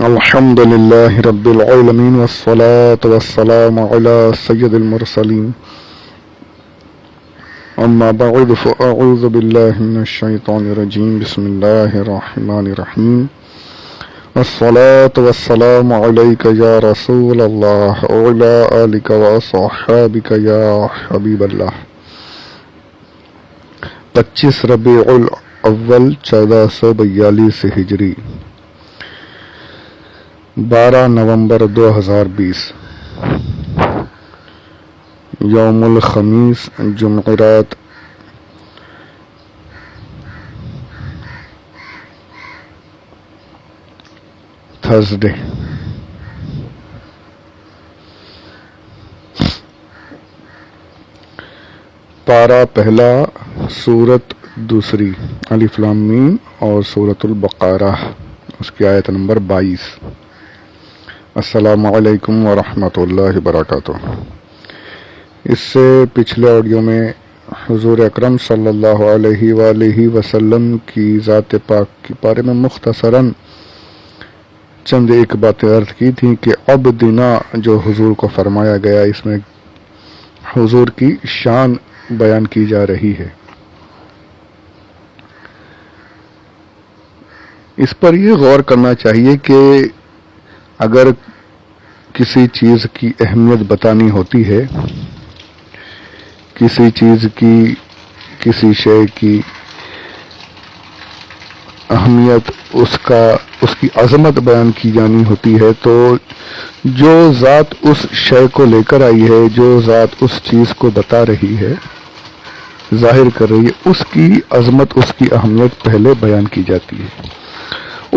الحمد لله رب العالمين والصلاة والسلام على سيد المرسلين أما بعد فأعوذ بالله من الشيطان الرجيم بسم الله الرحمن الرحيم الصلاة والسلام عليك يا رسول الله وعلى آلك وصحابك يا حبيب الله 25 ربیع الاول 1442 ہجری 12 نومبر 2020 یوم الخمیس جمعرات تھرسڈے پارہ پہلا سورت دوسری الف لام میم اور سورۃ البقرہ اس کی آیت نمبر 22۔ السلام علیکم ورحمۃ اللہ وبرکاتہ۔ اس سے پچھلے آڈیو میں حضور اکرم صلی اللہ علیہ وآلہ وسلم کی ذات پاک کے بارے میں مختصراً چند ایک باتیں عرض کی تھیں کہ عبدنا جو حضور کو فرمایا گیا، اس میں حضور کی شان بیان کی جا رہی ہے۔ اس پر یہ غور کرنا چاہیے کہ اگر کسی چیز کی اہمیت بتانی ہوتی ہے، کسی چیز کی، کسی شے کی اہمیت، اس کی عظمت بیان کی جانی ہوتی ہے، تو جو ذات اس شے کو لے کر آئی ہے، جو ذات اس چیز کو بتا رہی ہے، ظاہر کر رہی ہے، اس کی عظمت، اس کی اہمیت پہلے بیان کی جاتی ہے۔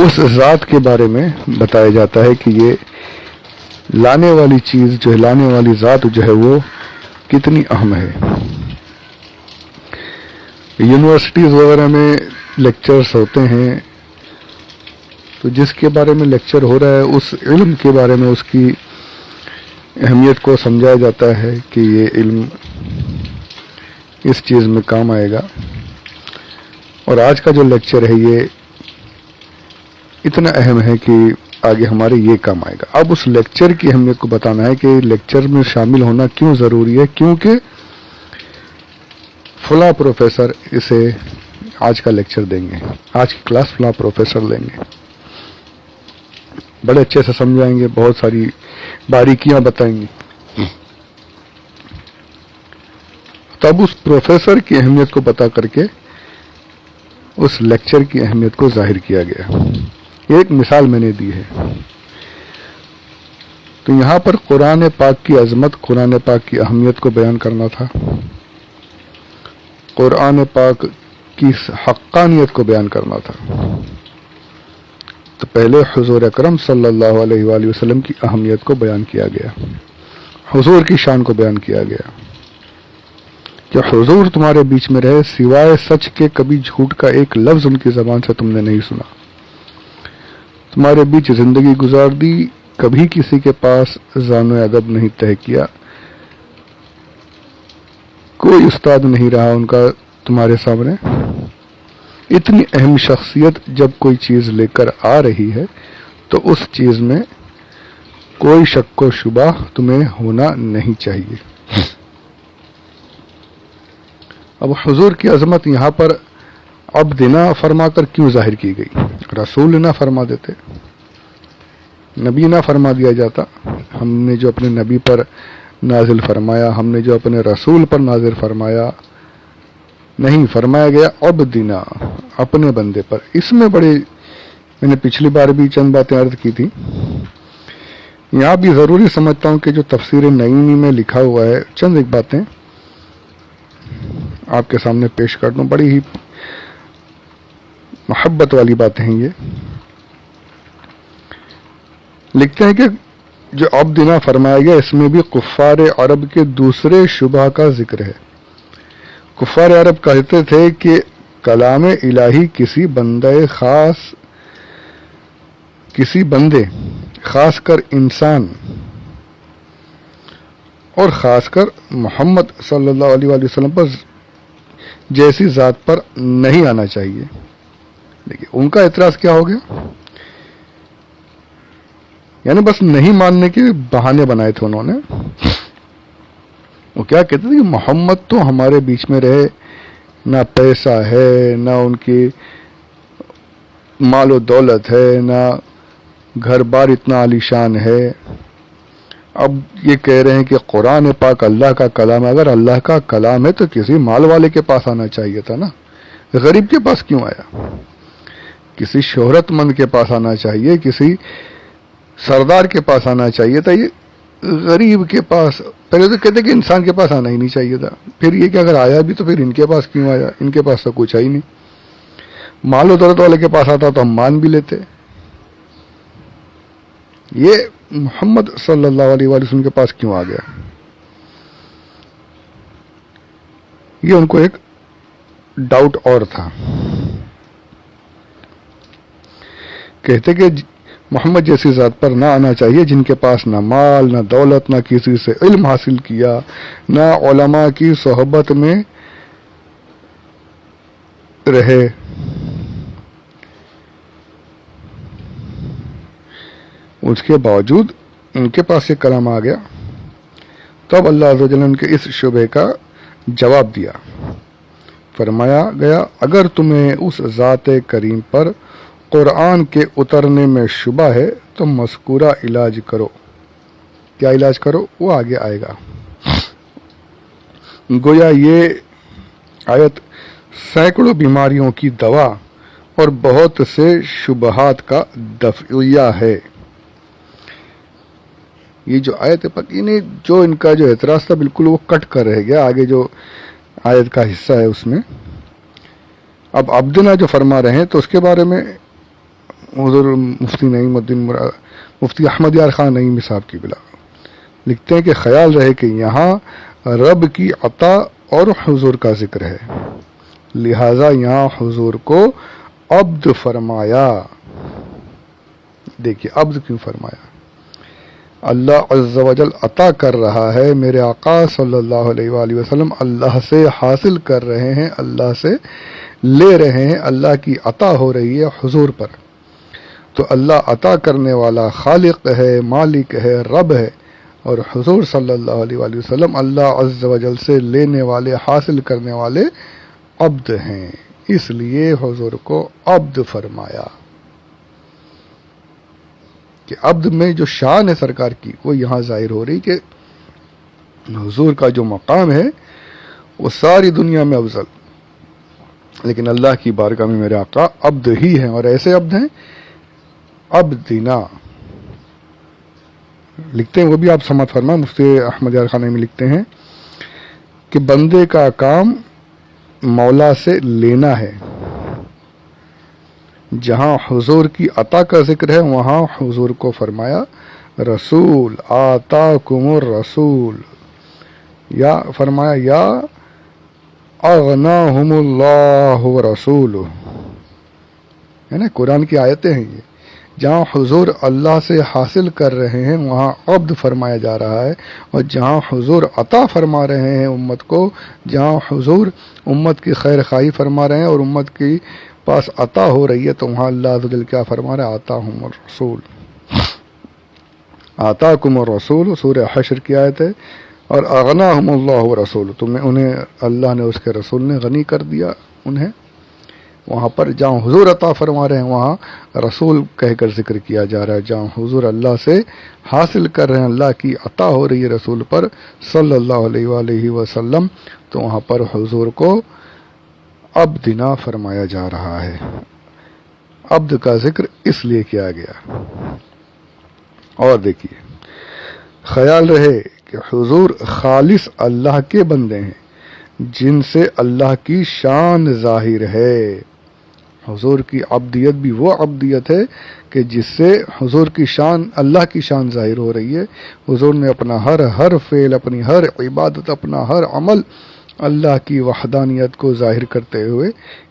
اس ذات کے بارے میں بتایا جاتا ہے کہ یہ لانے والی چیز جو ہے، لانے والی ذات جو ہے وہ کتنی اہم ہے۔ یونیورسٹیز وغیرہ میں لیکچرز ہوتے ہیں، تو جس کے بارے میں لیکچر ہو رہا ہے اس علم کے بارے میں اس کی اہمیت کو سمجھایا جاتا ہے کہ یہ علم اس چیز میں کام آئے گا، اور آج کا جو لیکچر ہے یہ اتنا اہم ہے کہ آگے ہمارے یہ کام آئے گا۔ اب اس لیکچر کی اہمیت کو بتانا ہے کہ لیکچر میں شامل ہونا کیوں ضروری ہے، کیونکہ فلاں پروفیسر اسے آج کا لیکچر دیں گے، آج کی کلاس فلاں پروفیسر لیں گے، بڑے اچھے سے سمجھائیں گے، بہت ساری باریکیاں بتائیں گے۔ تب اس پروفیسر کی اہمیت کو بتا کر کے اس لیکچر کی اہمیت کو ظاہر کیا گیا۔ ایک مثال میں نے دی ہے۔ تو یہاں پر قرآن پاک کی عظمت، قرآن پاک کی اہمیت کو بیان کرنا تھا، قرآن پاک کی حقانیت کو بیان کرنا تھا، تو پہلے حضور اکرم صلی اللہ علیہ وآلہ وسلم کی اہمیت کو بیان کیا گیا، حضور کی شان کو بیان کیا گیا کہ حضور تمہارے بیچ میں رہے، سوائے سچ کے کبھی جھوٹ کا ایک لفظ ان کی زبان سے تم نے نہیں سنا، تمہارے بیچ زندگی گزار دی، کبھی کسی کے پاس زان و ادب نہیں طے کیا، کوئی استاد نہیں رہا ان کا تمہارے سامنے۔ اتنی اہم شخصیت جب کوئی چیز لے کر آ رہی ہے تو اس چیز میں کوئی شک و شبہ تمہیں ہونا نہیں چاہیے۔ اب حضور کی عظمت یہاں پر عبدنا فرما کر کیوں ظاہر کی گئی؟ رسول نہ فرما دیتے، نبی نہ فرما دیا جاتا۔ ہم نے جو اپنے نبی پر نازل فرمایا، ہم نے جو اپنے رسول پر نازل فرمایا، نہیں، فرمایا گیا عبدنا، اپنے بندے پر۔ اس میں بڑے، میں نے پچھلی بار بھی چند باتیں عرض کی تھی، یہاں بھی ضروری سمجھتا ہوں کہ جو تفسیر نعیمی میں لکھا ہوا ہے، چند ایک باتیں آپ کے سامنے پیش کر دوں، بڑی ہی محبت والی باتیں ہیں۔ یہ لکھتے ہیں کہ جو عبدنا فرمایا گیا، اس میں بھی کفار عرب کے دوسرے شبہ کا ذکر ہے۔ کفار عرب کہتے تھے کہ کلام الہی کسی بندے خاص کر انسان اور خاص کر محمد صلی اللہ علیہ وآلہ وسلم پر جیسی ذات پر نہیں آنا چاہیے۔ دیکھیے ان کا اعتراض کیا ہو گیا یعنی بس نہیں ماننے کے بہانے بنائے تھے انہوں نے. وہ کیا کہتے تھے کہ محمد تو ہمارے بیچ میں رہے، نہ پیسہ ہے، نہ ان کی مال و دولت ہے، نہ گھر بار اتنا عالیشان ہے. اب یہ کہہ رہے ہیں کہ قرآن پاک اللہ کا کلام ہے. اگر اللہ کا کلام ہے تو کسی مال والے کے پاس آنا چاہیے تھا نا، غریب کے پاس کیوں آیا؟ کسی شہرت مند کے پاس آنا چاہیے، کسی سردار کے پاس آنا چاہیے تھا. یہ غریب کے پاس، پہلے تو کہتے کہ انسان کے پاس آنا ہی نہیں چاہیے تھا. پھر یہ کہ اگر آیا بھی تو پھر ان کے پاس کیوں آیا؟ ان کے پاس تو کچھ ہے ہی نہیں. مال و دولت والے کے پاس آتا تو ہم مان بھی لیتے. یہ محمد صلی اللہ علیہ وآلہ وسلم کے پاس کیوں آ گیا؟ یہ ان کو ایک ڈاؤٹ اور تھا. کہتے کہ محمد جیسی ذات پر نہ آنا چاہیے جن کے پاس نہ مال، نہ دولت، نہ کسی سے علم حاصل کیا، نہ علماء کی صحبت میں رہے. اس کے باوجود ان کے پاس یہ کلام آ گیا. تب اللہ عز و جل نے ان کے اس شبہ کا جواب دیا. فرمایا گیا اگر تمہیں اس ذات کریم پر قرآن کے اترنے میں شبہ ہے تو مذکورہ علاج کرو. کیا علاج کرو؟ وہ آگے آئے گا. گویا یہ آیت سینکڑوں بیماریوں کی دوا اور بہت سے شبہات کا دفعیہ ہے. یہ جو آیت ہے جو ان کا جو اعتراض تھا بالکل وہ کٹ کر رہ گیا. آگے جو آیت کا حصہ ہے اس میں اب عبدنا جو فرما رہے ہیں تو اس کے بارے میں حضور مفتی احمد یار خان نعیمی صاحب کی بلا لکھتے ہیں کہ خیال رہے کہ یہاں رب کی عطا اور حضور کا ذکر ہے، لہذا یہاں حضور کو عبد فرمایا. دیکھیے عبد کیوں فرمایا؟ اللہ عز و جل عطا کر رہا ہے، میرے آقا صلی اللہ علیہ وآلہ وسلم اللہ سے حاصل کر رہے ہیں، اللہ سے لے رہے ہیں، اللہ کی عطا ہو رہی ہے حضور پر. تو اللہ عطا کرنے والا خالق ہے، مالک ہے، رب ہے، اور حضور صلی اللہ علیہ وآلہ وسلم اللہ عز و جل سے لینے والے، حاصل کرنے والے عبد ہیں. اس لیے حضور کو عبد فرمایا کہ عبد میں جو شان ہے سرکار کی وہ یہاں ظاہر ہو رہی کہ حضور کا جو مقام ہے وہ ساری دنیا میں افضل، لیکن اللہ کی بارگاہ میں میرے آقا عبد ہی ہیں. اور ایسے عبد ہیں عبدنا لکھتے ہیں، وہ بھی آپ سمجھ فرما مفتی احمد یار خان میں لکھتے ہیں کہ بندے کا کام مولا سے لینا ہے. جہاں حضور کی عطا کا ذکر ہے وہاں حضور کو فرمایا رسول، آتاکم الرسول، یا فرمایا یا اغناہم اللہ ورسولہ. ہے نا، قرآن کی آیتیں ہیں یہ. جہاں حضور اللہ سے حاصل کر رہے ہیں وہاں عبد فرمایا جا رہا ہے، اور جہاں حضور عطا فرما رہے ہیں امت کو، جہاں حضور امت کی خیر خواہی فرما رہے ہیں اور امت کی پاس عطا ہو رہی ہے، تو وہاں اللہ عز و جل کیا فرما رہے ہیں؟ آتاہم الرسول، آتاکم الرسول سورہ حشر کی آیت ہے. اور اغناہم اللہ ورسول، تمہیں انہیں اللہ نے اس کے رسول نے غنی کر دیا انہیں. وہاں پر جہاں حضور عطا فرما رہے ہیں وہاں رسول کہہ کر ذکر کیا جا رہا ہے. جہاں حضور اللہ سے حاصل کر رہے ہیں، اللہ کی عطا ہو رہی ہے رسول پر صلی اللہ علیہ وآلہ وسلم، تو وہاں پر حضور کو عبدنا فرمایا جا رہا ہے. عبد کا ذکر اس لیے کیا گیا. اور دیکھیے خیال رہے کہ حضور خالص اللہ کے بندے ہیں جن سے اللہ کی شان ظاہر ہے. حضور کی عبدیت بھی وہ عبدیت ہے کہ جس سے حضور کی شان، اللہ کی شان ظاہر ہو رہی ہے. حضور نے اپنا ہر فعل، اپنی ہر عبادت، اپنا ہر عمل اللہ کی وحدانیت کو ظاہر کرتے ہوئے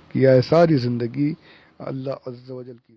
کیا ہے. ساری زندگی اللہ عز و جل کی